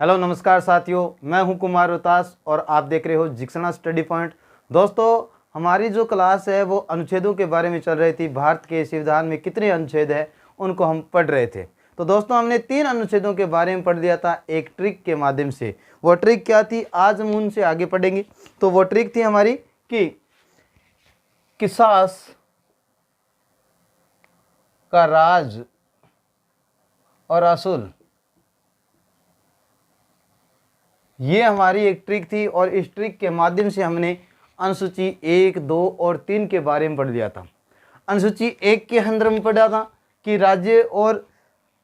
Hello नमस्कार साथियों, मैं हूं कुमार रोहतास और आप देख रहे हो जिक्सना स्टडी पॉइंट। दोस्तों, हमारी जो क्लास है वो अनुच्छेदों के बारे में चल रही थी। भारत के संविधान में कितने अनुच्छेद हैं उनको हम पढ़ रहे थे। तो दोस्तों, हमने 3 अनुच्छेदों के बारे में पढ़ लिया था एक ट्रिक के माध्यम से। वो ट्रिक क्या थी, आज हम उनसे आगे पढ़ेंगे। तो वो ट्रिक थी हमारी कि किसास का राज और असूल, ये हमारी एक ट्रिक थी और इस ट्रिक के माध्यम से हमने अनुसूची 1, 2 और 3 के बारे में पढ़ लिया था। अनुसूची 1 के अंदर में पढ़ा था कि राज्य और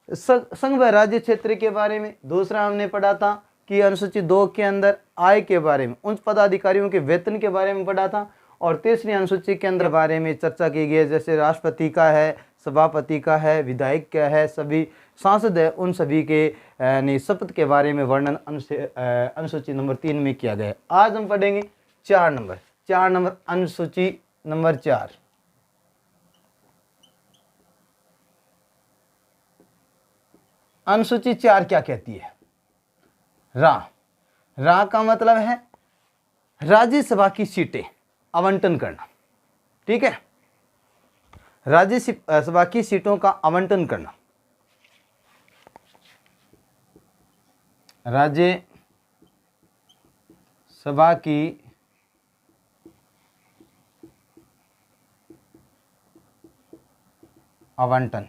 संघ व राज्य क्षेत्र के बारे में। दूसरा हमने पढ़ा था कि अनुसूची 2 के अंदर आय के बारे में, उच्च पदाधिकारियों के वेतन के बारे में पढ़ा था। और तीसरी अनुसूची के अंदर बारे में चर्चा की गई है, जैसे राष्ट्रपति का है, सभापति का है, विधायक का है, सभी सांसद है, उन सभी के शपथ के बारे में वर्णन अनुसूची नंबर 3 में किया गया है। आज हम पढ़ेंगे 4 नंबर अनुसूची नंबर 4। अनुसूची 4 क्या कहती है? रा का मतलब है राज्यसभा की सीटें आवंटन करना। ठीक है, राज्यसभा की सीटों का आवंटन करना। राज्यसभा की आवंटन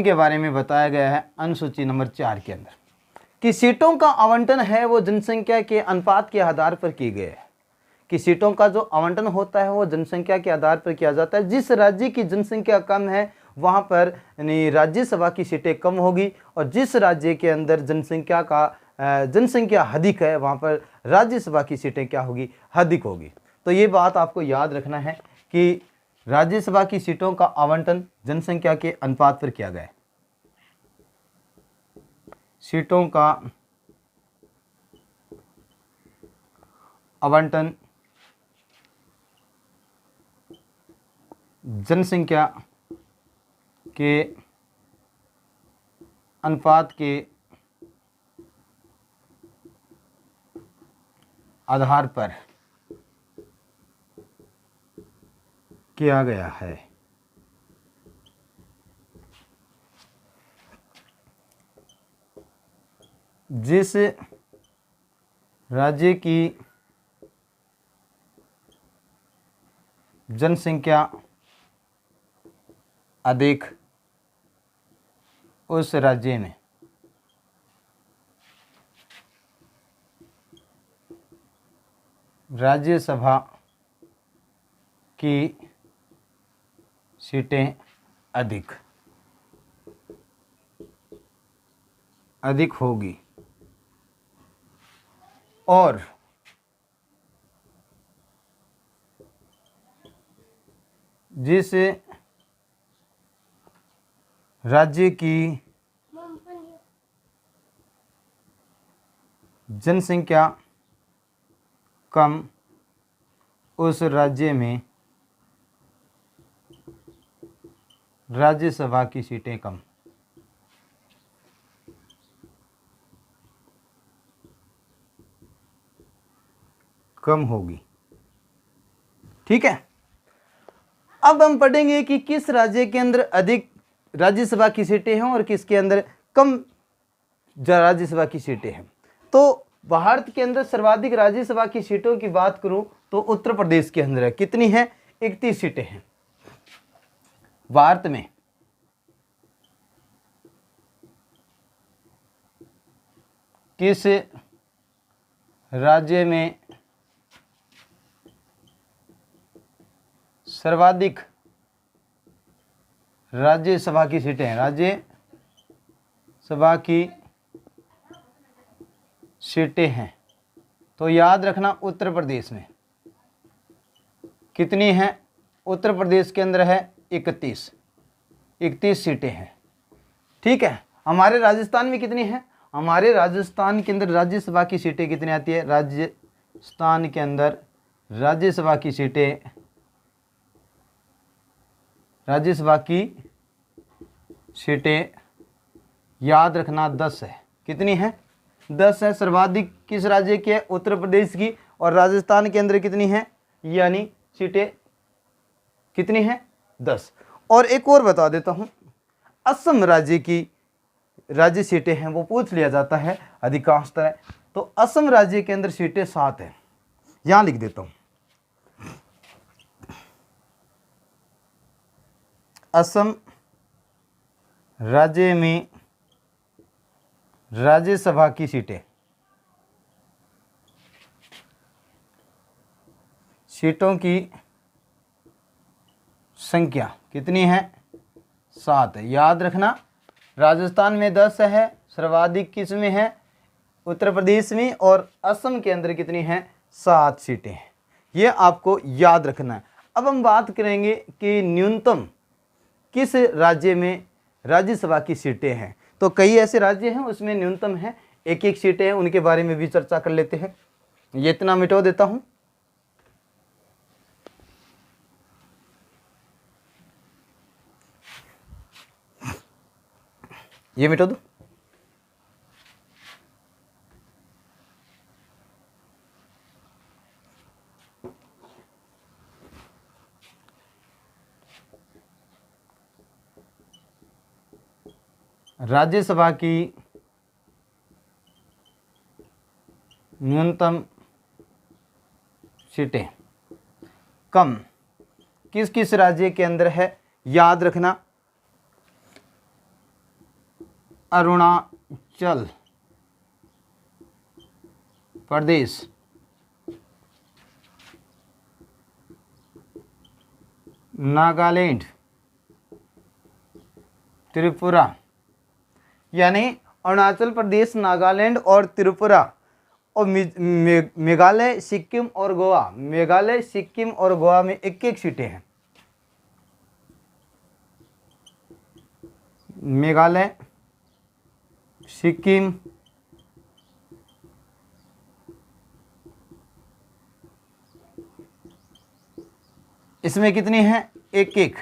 के बारे में बताया गया है अनुसूची नंबर 4 के अंदर कि सीटों का आवंटन है वो जनसंख्या के अनुपात के आधार पर की गई है। कि सीटों का जो आवंटन होता है वो जनसंख्या के आधार पर किया जाता है। जिस राज्य की जनसंख्या कम है वहाँ पर यानी राज्यसभा की सीटें कम होगी, और जिस राज्य के अंदर जनसंख्या अधिक है वहाँ पर राज्यसभा की सीटें क्या होगी? अधिक होगी। तो ये बात आपको याद रखना है कि राज्यसभा की सीटों का आवंटन जनसंख्या के अनुपात पर किया गया है। सीटों का आवंटन जनसंख्या के अनुपात के आधार पर किया गया है। जिस राज्य की जनसंख्या अधिक, उस राज्य में राज्यसभा की सीटें अधिक होगी, और जिस राज्य की जनसंख्या कम, उस राज्य में राज्यसभा की सीटें कम होगी। ठीक है, अब हम पढ़ेंगे कि किस राज्य के अंदर अधिक राज्यसभा की सीटें हैं और किसके अंदर कम राज्यसभा की सीटें हैं। तो भारत के अंदर सर्वाधिक राज्यसभा की सीटों की बात करूं तो उत्तर प्रदेश के अंदर है। कितनी है? 31 सीटें हैं भारत में। किस राज्य में सर्वाधिक राज्यसभा की सीटें हैं? राज्यसभा की सीटें हैं तो याद रखना उत्तर प्रदेश में। कितनी हैं? उत्तर प्रदेश के अंदर है 31 सीटें हैं। ठीक है, हमारे राजस्थान में कितनी हैं? हमारे राजस्थान के अंदर राज्यसभा की सीटें कितनी आती है? राजस्थान के अंदर राज्यसभा की सीटें याद रखना 10 है। कितनी है? 10 है। सर्वाधिक किस राज्य की है? उत्तर प्रदेश की। और राजस्थान के अंदर कितनी है? यानी सीटें कितनी है? 10। और एक और बता देता हूँ, असम राज्य की राज्य सीटें हैं वो पूछ लिया जाता है अधिकांशतः। तो असम राज्य के अंदर सीटें 7 हैं। यहां लिख देता हूं, असम राज्य में राज्यसभा की सीटों की संख्या कितनी है? 7 है। याद रखना, राजस्थान में 10 है, सर्वाधिक किस में है? उत्तर प्रदेश में। और असम के अंदर कितनी हैं? 7 सीटें हैं। ये आपको याद रखना है। अब हम बात करेंगे कि न्यूनतम किस राज्य में राज्यसभा की सीटें हैं। तो कई ऐसे राज्य हैं उसमें न्यूनतम है 1-1 सीटें हैं, उनके बारे में भी चर्चा कर लेते हैं। ये इतना मिटो देता हूं। ये मिटो दो। राज्यसभा की न्यूनतम सीटें कम किस किस राज्य के अंदर है? याद रखना, अरुणाचल प्रदेश, नागालैंड, त्रिपुरा। यानी अरुणाचल प्रदेश, नागालैंड और त्रिपुरा, और मेघालय, सिक्किम और गोवा। मेघालय, सिक्किम और गोवा में 1-1 सीटें हैं। मेघालय, सिक्किम, इसमें कितनी है? 1-1।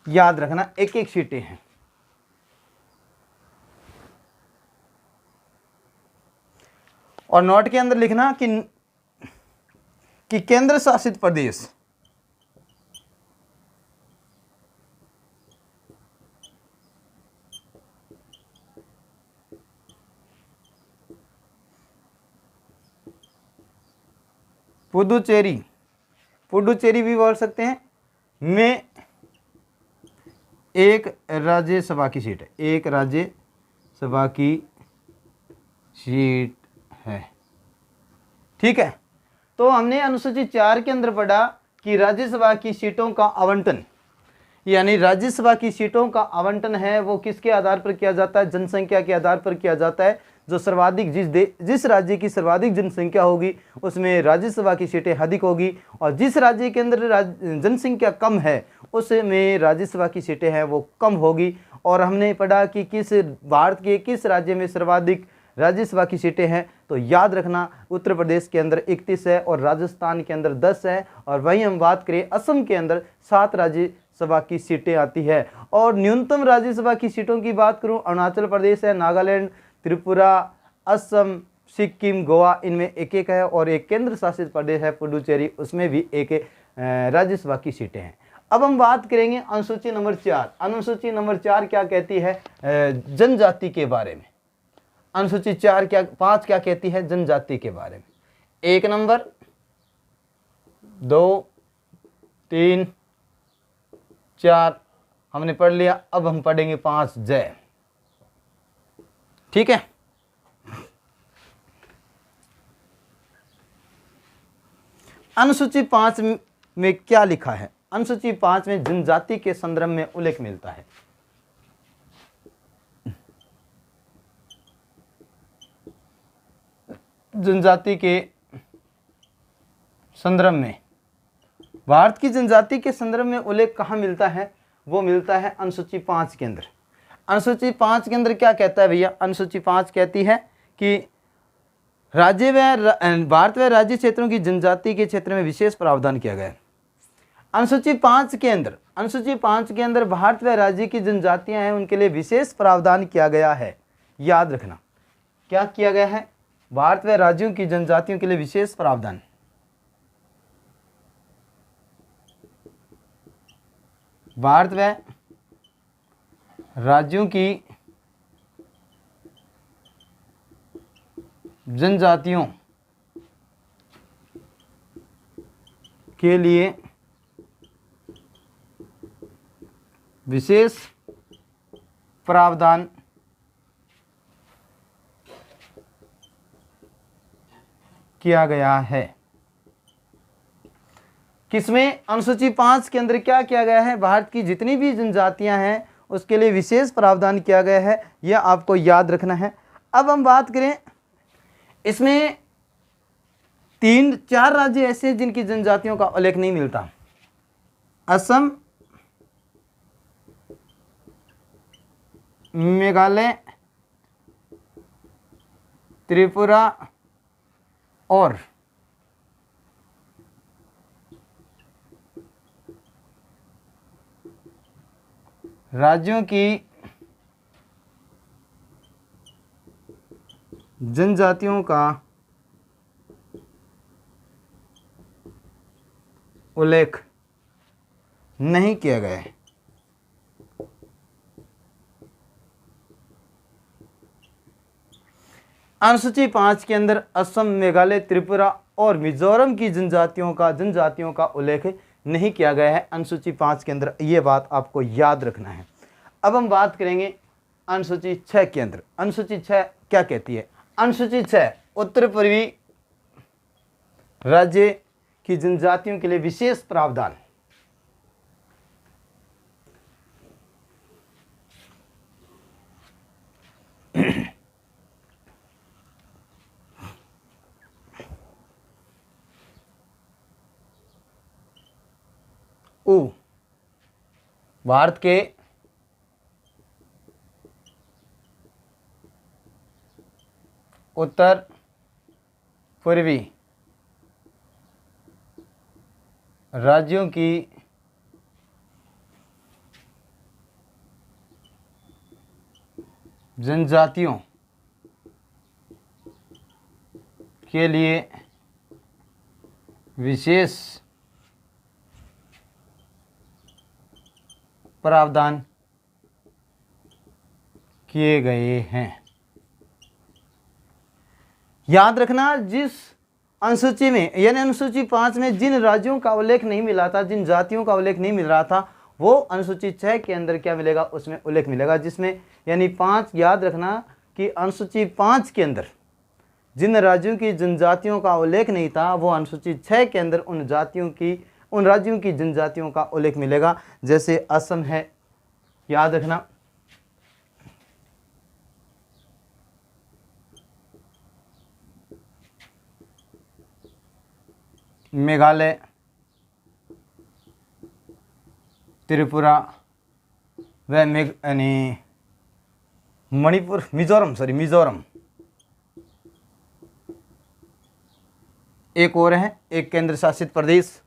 याद रखना, 1-1 सीटें हैं। और नोट के अंदर लिखना कि केंद्र शासित प्रदेश पुडुचेरी, पुडुचेरी भी बोल सकते हैं, में 1 राज्यसभा की सीट है। 1 राज्यसभा की सीट है। ठीक है। तो हमने अनुसूची 4 के अंदर पढ़ा कि राज्यसभा की सीटों का आवंटन, यानी राज्यसभा की सीटों का आवंटन है वो किसके आधार पर किया जाता है? जनसंख्या के आधार पर किया जाता है। जो सर्वाधिक जिस राज्य की सर्वाधिक जनसंख्या होगी उसमें राज्यसभा की सीटें अधिक होगी, और जिस राज्य के अंदर जनसंख्या कम है उसमें राज्यसभा की सीटें हैं वो कम होगी। और हमने पढ़ा कि भारत के किस राज्य में सर्वाधिक राज्यसभा की सीटें हैं। तो याद रखना, उत्तर प्रदेश के अंदर 31 है और राजस्थान के अंदर 10 है। और वहीं हम बात करें असम के अंदर 7 राज्यसभा की सीटें आती है। और न्यूनतम राज्यसभा की सीटों की बात करूं, अरुणाचल प्रदेश है, नागालैंड, त्रिपुरा, असम, सिक्किम, गोवा, इनमें 1-1 है। और एक केंद्र शासित प्रदेश है पुडुचेरी, उसमें भी 1 राज्यसभा की सीटें हैं। अब हम बात करेंगे अनुसूची नंबर 4। अनुसूची नंबर 4 क्या कहती है? जनजाति के बारे में। अनुसूची 5 क्या कहती है? जनजाति के बारे में। 1 नंबर, 2, 3, 4 हमने पढ़ लिया। अब हम पढ़ेंगे 5 जय। ठीक है। अनुसूची 5 में क्या लिखा है? अनुसूची 5 में जनजाति के संदर्भ में उल्लेख मिलता है। जनजाति के संदर्भ में, भारत की जनजाति के संदर्भ में उल्लेख कहाँ मिलता है? वो मिलता है अनुसूची 5 के अंदर। अनुसूची 5 के अंदर क्या कहता है भैया? अनुसूची 5 कहती है कि भारत व राज्य क्षेत्रों की जनजाति के क्षेत्र में विशेष प्रावधान किया गया है। अनुसूची 5 के अंदर अनुसूची 5 के अंदर भारत व राज्य की जनजातियां हैं उनके लिए विशेष प्रावधान किया गया है। याद रखना क्या किया गया है, भारत व राज्यों की जनजातियों के लिए विशेष प्रावधान। भारत व राज्यों की जनजातियों के लिए विशेष प्रावधान किया गया है। किसमें, अनुसूची 5 के अंदर क्या किया गया है, भारत की जितनी भी जनजातियां हैं उसके लिए विशेष प्रावधान किया गया है, यह आपको याद रखना है। अब हम बात करें, इसमें 3-4 राज्य ऐसे हैं जिनकी जनजातियों का उल्लेख नहीं मिलता। असम, मेघालय, त्रिपुरा और राज्यों की जनजातियों का उल्लेख नहीं किया गया है। अनुसूची 5 के अंदर असम, मेघालय, त्रिपुरा और मिजोरम की जनजातियों का उल्लेख नहीं किया गया है अनुसूची 5 के अंदर, ये बात आपको याद रखना है। अब हम बात करेंगे अनुसूची 6 के अंदर। अनुसूची 6 क्या कहती है, अनुसूची 6 उत्तर पूर्वी राज्य की जनजातियों के लिए विशेष प्रावधान। भारत के उत्तर पूर्वी राज्यों की जनजातियों के लिए विशेष प्रावधान किए गए हैं। याद रखना, जिस अनुसूची में यानी अनुसूची 5 में जिन राज्यों का उल्लेख नहीं मिला था, जिन जातियों का उल्लेख नहीं मिल रहा था, वो अनुसूची 6 के अंदर क्या मिलेगा, उसमें उल्लेख मिलेगा। जिसमें यानी 5, याद रखना कि अनुसूची 5 के अंदर जिन राज्यों की जनजातियों का उल्लेख नहीं था, वो अनुसूची 6 के अंदर उन राज्यों की जनजातियों का उल्लेख मिलेगा। जैसे असम है, याद रखना, मेघालय, त्रिपुरा व मणिपुर, मिजोरम, एक और है, एक केंद्र शासित प्रदेश।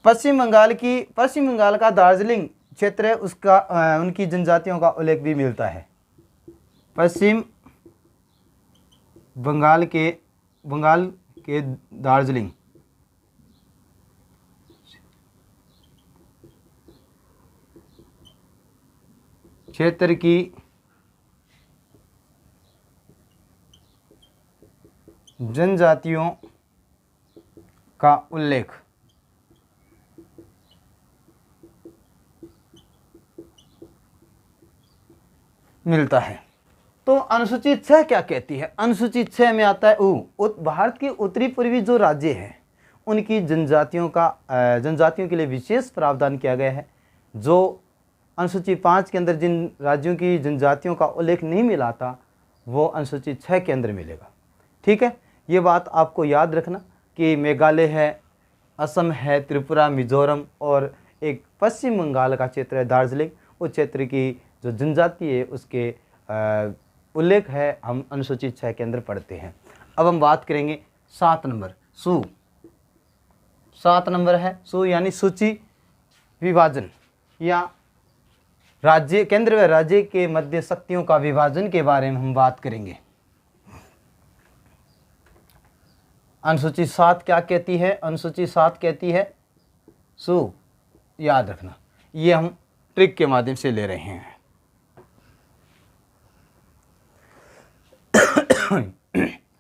पश्चिम बंगाल का दार्जिलिंग क्षेत्र है, उसका उनकी जनजातियों का उल्लेख भी मिलता है। पश्चिम बंगाल के दार्जिलिंग क्षेत्र की जनजातियों का उल्लेख मिलता है। तो अनुसूची 6 क्या कहती है, अनुसूची 6 में आता है भारत के उत्तरी पूर्वी जो राज्य हैं उनकी जनजातियों के लिए विशेष प्रावधान किया गया है। जो अनुसूची 5 के अंदर जिन राज्यों की जनजातियों का उल्लेख नहीं मिला था, वो अनुसूची 6 के अंदर मिलेगा। ठीक है, ये बात आपको याद रखना कि मेघालय है, असम है, त्रिपुरा, मिजोरम और एक पश्चिम बंगाल का क्षेत्र है दार्जिलिंग, उस क्षेत्र की जो जनजाति है उसके उल्लेख है हम अनुसूची 6 के अंदर पढ़ते हैं। अब हम बात करेंगे 7 नंबर, 7 नंबर है सू यानी सूची विभाजन या राज्य, केंद्र व राज्य के मध्य शक्तियों का विभाजन के बारे में हम बात करेंगे। अनुसूची 7 क्या कहती है? अनुसूची 7 कहती है याद रखना, ये हम ट्रिक के माध्यम से ले रहे हैं।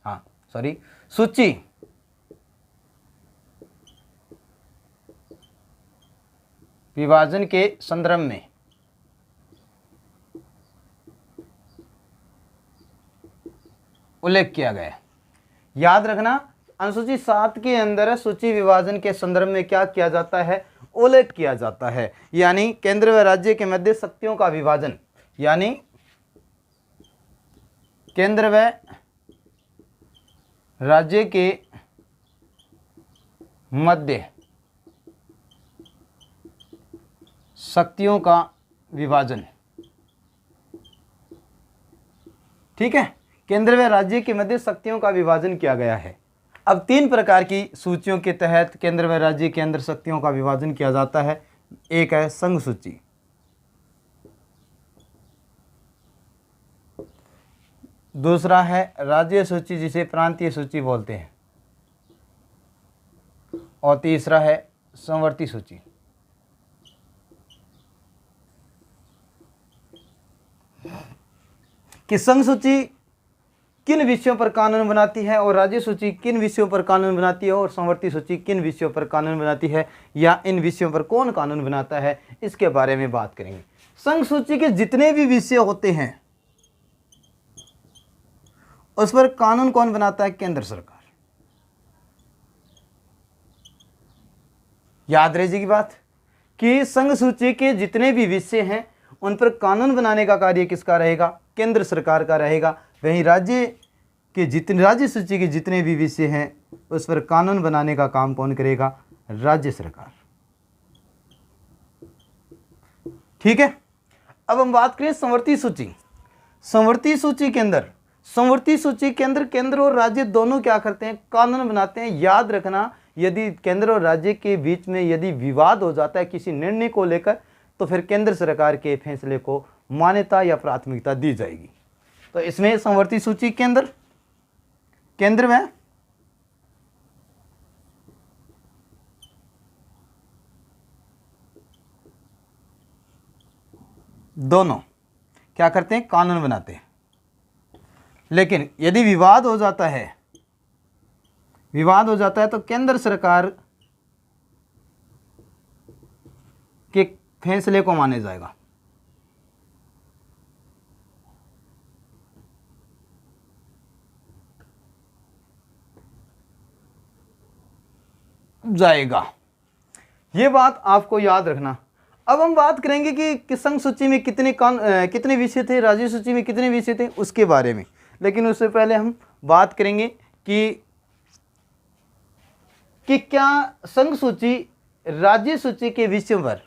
हाँ सॉरी, सूची विभाजन के संदर्भ में उल्लेख किया गया। याद रखना, अनुसूची 7 के अंदर सूची विभाजन के संदर्भ में क्या किया जाता है? उल्लेख किया जाता है, यानी केंद्र व राज्य के मध्य शक्तियों का विभाजन, यानी केंद्र व राज्य के मध्य शक्तियों का विभाजन। ठीक है, केंद्र व राज्य के मध्य शक्तियों का विभाजन किया गया है। अब 3 प्रकार की सूचियों के तहत केंद्र व राज्य के अंदर शक्तियों का विभाजन किया जाता है। एक है संघ सूची, दूसरा है राज्य सूची जिसे प्रांतीय सूची बोलते हैं, और तीसरा है समवर्ती सूची। कि संघ सूची किन विषयों पर कानून बनाती है और राज्य सूची किन विषयों पर कानून बनाती है और समवर्ती सूची किन विषयों पर कानून बनाती है, या इन विषयों पर कौन कानून बनाता है, इसके बारे में बात करेंगे। संघ सूची के जितने भी विषय होते हैं उस पर कानून कौन बनाता है? केंद्र सरकार। याद रखिए बात कि संघ सूची के जितने भी विषय हैं उन पर कानून बनाने का कार्य किसका रहेगा? केंद्र सरकार का रहेगा। वहीं राज्य सूची के जितने भी विषय हैं उस पर कानून बनाने का काम कौन करेगा? राज्य सरकार। ठीक है, अब हम बात करें समवर्ती सूची। समवर्ती सूची के अंदर केंद्र और राज्य दोनों क्या करते हैं? कानून बनाते हैं। याद रखना, यदि केंद्र और राज्य के बीच में यदि विवाद हो जाता है किसी निर्णय को लेकर, तो फिर केंद्र सरकार के फैसले को मान्यता या प्राथमिकता दी जाएगी। तो इसमें समवर्ती सूची के अंदर केंद्र में दोनों क्या करते हैं? कानून बनाते हैं। लेकिन यदि विवाद हो जाता है तो केंद्र सरकार के फैसले को माने जाएगा। ये बात आपको याद रखना। अब हम बात करेंगे कि संघ सूची में कितने विषय थे, राज्य सूची में कितने विषय थे, उसके बारे में। लेकिन उससे पहले हम बात करेंगे कि क्या संघ सूची राज्य सूची के विषयों पर,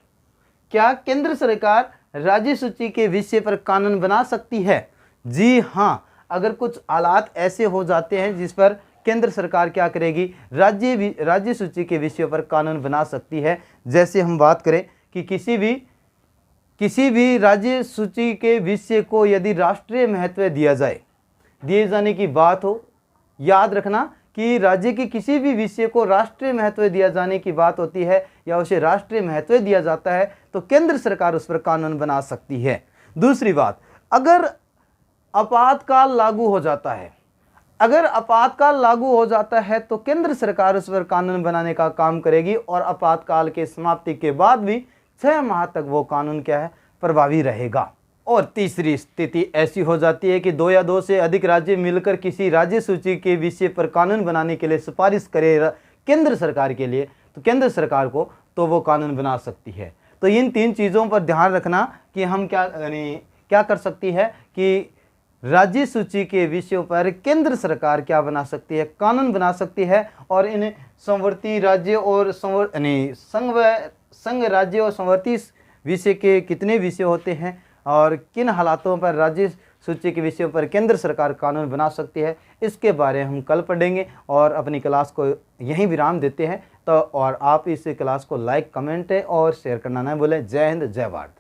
क्या केंद्र सरकार राज्य सूची के विषय पर कानून बना सकती है? जी हाँ, अगर कुछ हालात ऐसे हो जाते हैं जिस पर केंद्र सरकार क्या करेगी? राज्य सूची के विषयों पर कानून बना सकती है। जैसे हम बात करें कि किसी भी राज्य सूची के विषय को यदि राष्ट्रीय महत्व दिए जाने की बात हो, याद रखना कि राज्य के किसी भी विषय को राष्ट्रीय महत्व दिया जाने की बात होती है या उसे राष्ट्रीय महत्व दिया जाता है तो केंद्र सरकार उस पर कानून बना सकती है। दूसरी बात, अगर आपातकाल लागू हो जाता है तो केंद्र सरकार उस पर कानून बनाने का काम करेगी और आपातकाल के समाप्ति के बाद भी 6 माह तक वो कानून क्या है? प्रभावी रहेगा। और तीसरी स्थिति ऐसी हो जाती है कि 2 या 2 से अधिक राज्य मिलकर किसी राज्य सूची के विषय पर कानून बनाने के लिए सिफारिश करे केंद्र सरकार के लिए, तो केंद्र सरकार को तो वो कानून बना सकती है। तो इन 3 चीज़ों पर ध्यान रखना कि हम क्या कर सकती है कि राज्य सूची के विषयों पर केंद्र सरकार क्या बना सकती है? कानून बना सकती है। और इन समवर्ती राज्य और संघ राज्य और समवर्ती विषय के कितने विषय होते हैं और किन हालातों पर राज्य सूची के विषयों पर केंद्र सरकार कानून बना सकती है, इसके बारे में हम कल पढ़ेंगे। और अपनी क्लास को यहीं विराम देते हैं। तो और आप इस क्लास को लाइक, कमेंट और शेयर करना ना भूलें। जय हिंद, जय भारत।